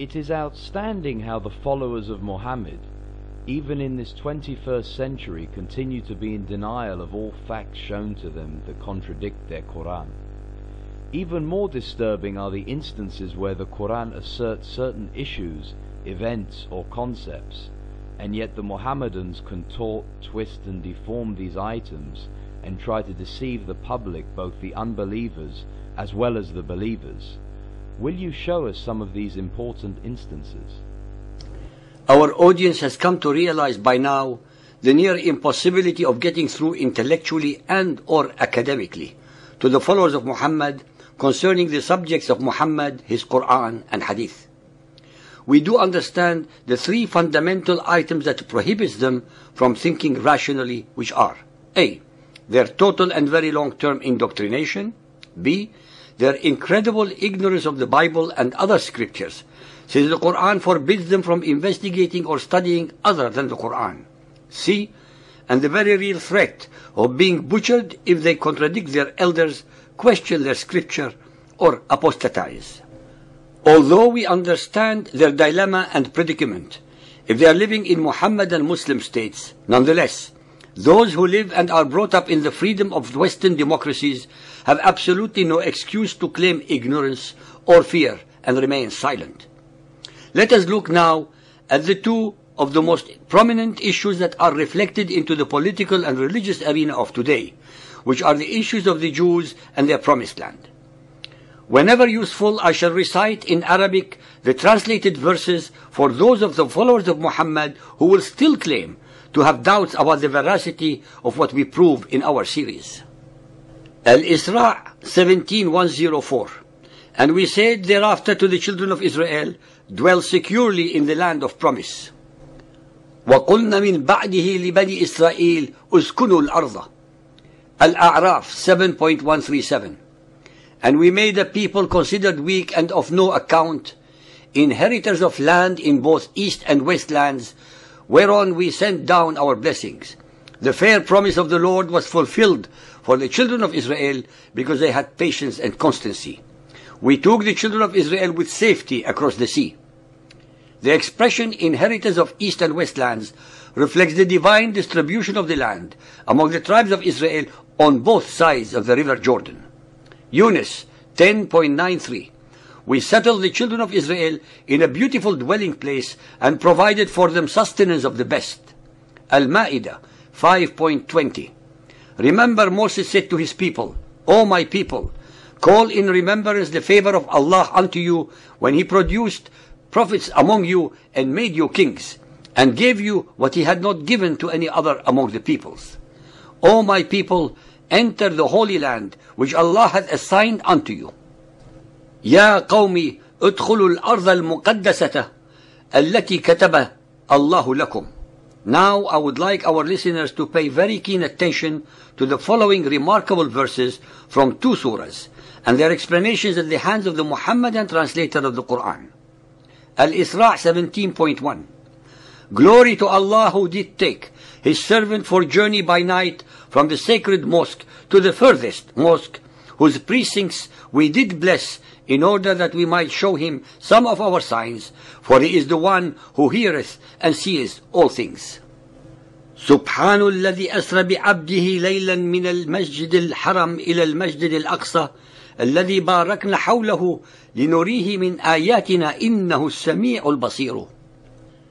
It is outstanding how the followers of Muhammad, even in this 21st century, continue to be in denial of all facts shown to them that contradict their Quran. Even more disturbing are the instances where the Quran asserts certain issues, events, or concepts, and yet the Mohammedans contort, twist, and deform these items and try to deceive the public, both the unbelievers as well as the believers. Will you show us some of these important instances? Our audience has come to realize by now the near impossibility of getting through intellectually and or academically to the followers of Muhammad concerning the subjects of Muhammad, his Quran and Hadith. We do understand the three fundamental items that prohibits them from thinking rationally, which are A. Their total and very long-term indoctrination. B. Their incredible ignorance of the Bible and other scriptures, since the Quran forbids them from investigating or studying other than the Quran. C. And the very real threat of being butchered if they contradict their elders, question their scripture, or apostatize. Although we understand their dilemma and predicament, if they are living in Muhammadan Muslim states, nonetheless, those who live and are brought up in the freedom of Western democracies have absolutely no excuse to claim ignorance or fear and remain silent. Let us look now at the two of the most prominent issues that are reflected into the political and religious arena of today, which are the issues of the Jews and their promised land. Whenever useful, I shall recite in Arabic the translated verses for those of the followers of Muhammad who will still claim to have doubts about the veracity of what we prove in our series. Al-Isra 17:104. And we said thereafter to the children of Israel, dwell securely in the land of promise. وَقُلْنَا مِنْ بَعْدِهِ لِبَنِي إِسْرَائِيلِ أُسْكُنُوا الْأَرْضَ. Al-A'raf 7.137. And we made the people considered weak and of no account, inheritors of land in both east and west lands, whereon we sent down our blessings. The fair promise of the Lord was fulfilled for the children of Israel because they had patience and constancy. We took the children of Israel with safety across the sea. The expression inheritors of east and west lands reflects the divine distribution of the land among the tribes of Israel on both sides of the river Jordan. Yunus 10.93. We settled the children of Israel in a beautiful dwelling place and provided for them sustenance of the best. Al-Ma'idah 5.20. Remember, Moses said to his people, O my people, call in remembrance the favor of Allah unto you when he produced prophets among you and made you kings, and gave you what he had not given to any other among the peoples. O my people, enter the holy land which Allah hath assigned unto you. يا قوم ادخلوا الأرض المقدسة التي كتب الله لكم. Now I would like our listeners to pay very keen attention to the following remarkable verses from two surahs and their explanations at the hands of the Muhammadan translator of the Quran. Al-Isra 17.1. Glory to Allah who did take his servant for journey by night from the sacred mosque to the furthest mosque, whose precincts we did bless in order that we might show him some of our signs, for he is the one who heareth and seeth all things. سبحان الذي أسرى بعبده ليلا من المسجد الحرم إلى المسجد الأقصى الذي باركنا حوله لنريه من آياتنا إنه السميع البصير.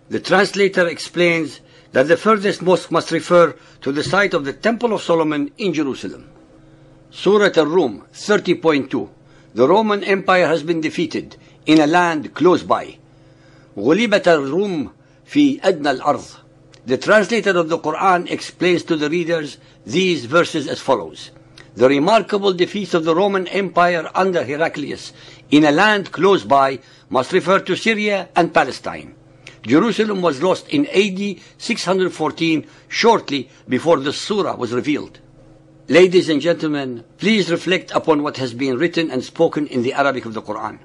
The translator explains that the furthest mosque must refer to the site of the Temple of Solomon in Jerusalem. Surah Al-Rum 30.2. The Roman Empire has been defeated in a land close by. غُلِبَتَ الروم في أدنى الأرض. The translator of the Quran explains to the readers these verses as follows. The remarkable defeat of the Roman Empire under Heraclius in a land close by must refer to Syria and Palestine. Jerusalem was lost in AD 614, shortly before the surah was revealed. Ladies and gentlemen, please reflect upon what has been written and spoken in the Arabic of the Quran.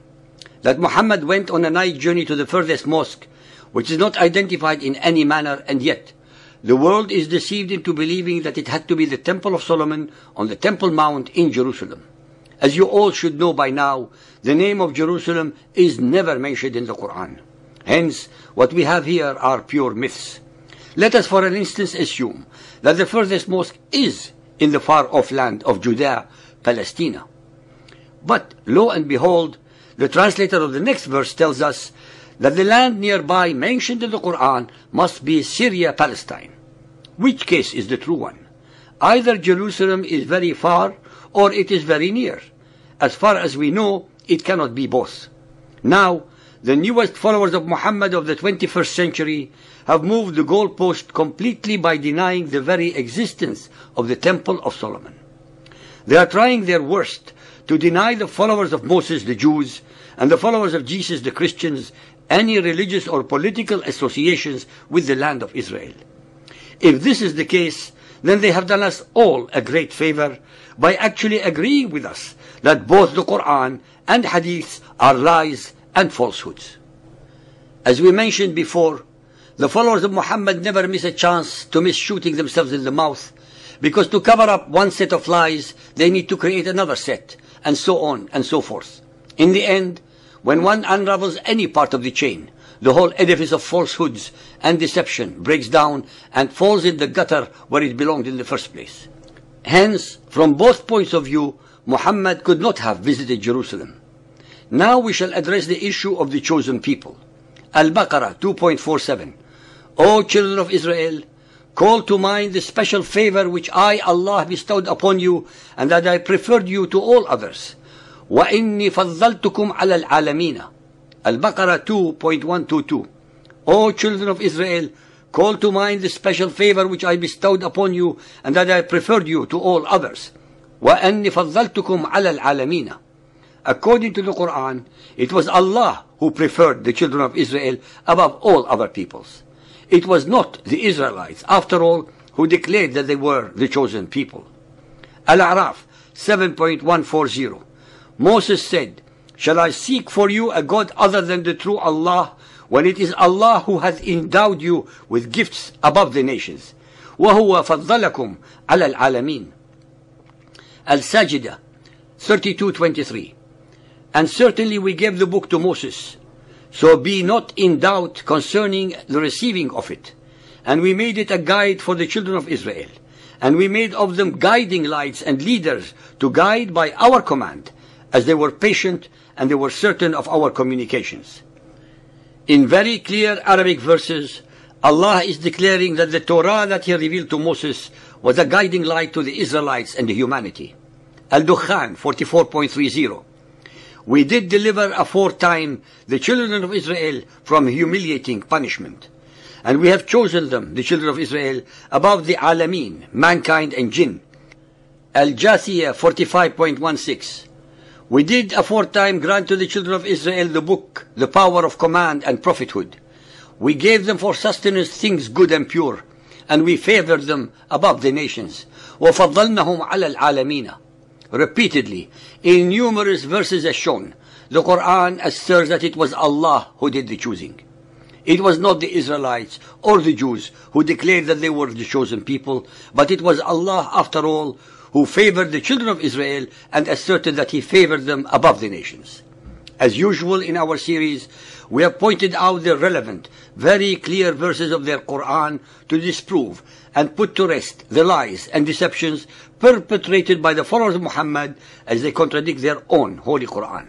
That Muhammad went on a night journey to the furthest mosque, which is not identified in any manner, and yet the world is deceived into believing that it had to be the Temple of Solomon on the Temple Mount in Jerusalem. As you all should know by now, the name of Jerusalem is never mentioned in the Quran. Hence, what we have here are pure myths. Let us for an instance assume that the furthest mosque is in the far-off land of Judea, Palestine. But, lo and behold, the translator of the next verse tells us that the land nearby mentioned in the Quran must be Syria, Palestine. Which case is the true one? Either Jerusalem is very far or it is very near. As far as we know, it cannot be both. Now, the newest followers of Muhammad of the 21st century have moved the goalpost completely by denying the very existence of the Temple of Solomon. They are trying their worst to deny the followers of Moses, the Jews, and the followers of Jesus, the Christians, any religious or political associations with the land of Israel. If this is the case, then they have done us all a great favor by actually agreeing with us that both the Quran and Hadith are lies and falsehoods. As we mentioned before, the followers of Muhammad never miss a chance to miss shooting themselves in the mouth, because to cover up one set of lies, they need to create another set, and so on and so forth. In the end, when one unravels any part of the chain, the whole edifice of falsehoods and deception breaks down and falls in the gutter where it belonged in the first place. Hence, from both points of view, Muhammad could not have visited Jerusalem. Now we shall address the issue of the chosen people. Al-Baqarah 2.47. O children of Israel, call to mind the special favor which I, Allah, bestowed upon you, and that I preferred you to all others. وَإِنِّي فَضَّلْتُكُمْ عَلَى الْعَالَمِينَ. Al-Baqarah 2.122. O children of Israel, call to mind the special favor which I bestowed upon you, and that I preferred you to all others. وَأَنِّي فَضَّلْتُكُمْ عَلَى الْعَالَمِينَ. According to the Quran, it was Allah who preferred the children of Israel above all other peoples. It was not the Israelites, after all, who declared that they were the chosen people. Al-A'raf 7.140. Moses said, Shall I seek for you a God other than the true Allah, when it is Allah who hath endowed you with gifts above the nations? وَهُوَ فَضَّلَكُمْ عَلَى الْعَالَمِينَ. Al-Sajdah 32.23. And certainly we gave the book to Moses, so be not in doubt concerning the receiving of it. And we made it a guide for the children of Israel. And we made of them guiding lights and leaders to guide by our command, as they were patient and they were certain of our communications. In very clear Arabic verses, Allah is declaring that the Torah that He revealed to Moses was a guiding light to the Israelites and the humanity. Al-Dukhan 44.30. We did deliver aforetime the children of Israel from humiliating punishment. And we have chosen them, the children of Israel, above the Alameen, mankind and jinn. Al-Jathiyah 45.16. We did aforetime grant to the children of Israel the book, the power of command and prophethood. We gave them for sustenance things good and pure, and we favored them above the nations. وَفَضَّلْنَهُمْ عَلَى الْعَالَمِينَ. Repeatedly, in numerous verses as shown, the Quran asserts that it was Allah who did the choosing. It was not the Israelites or the Jews who declared that they were the chosen people, but it was Allah, after all, who favored the children of Israel and asserted that He favored them above the nations. As usual in our series, we have pointed out the relevant, very clear verses of their Quran to disprove and put to rest the lies and deceptions perpetrated by the followers of Muhammad as they contradict their own Holy Quran.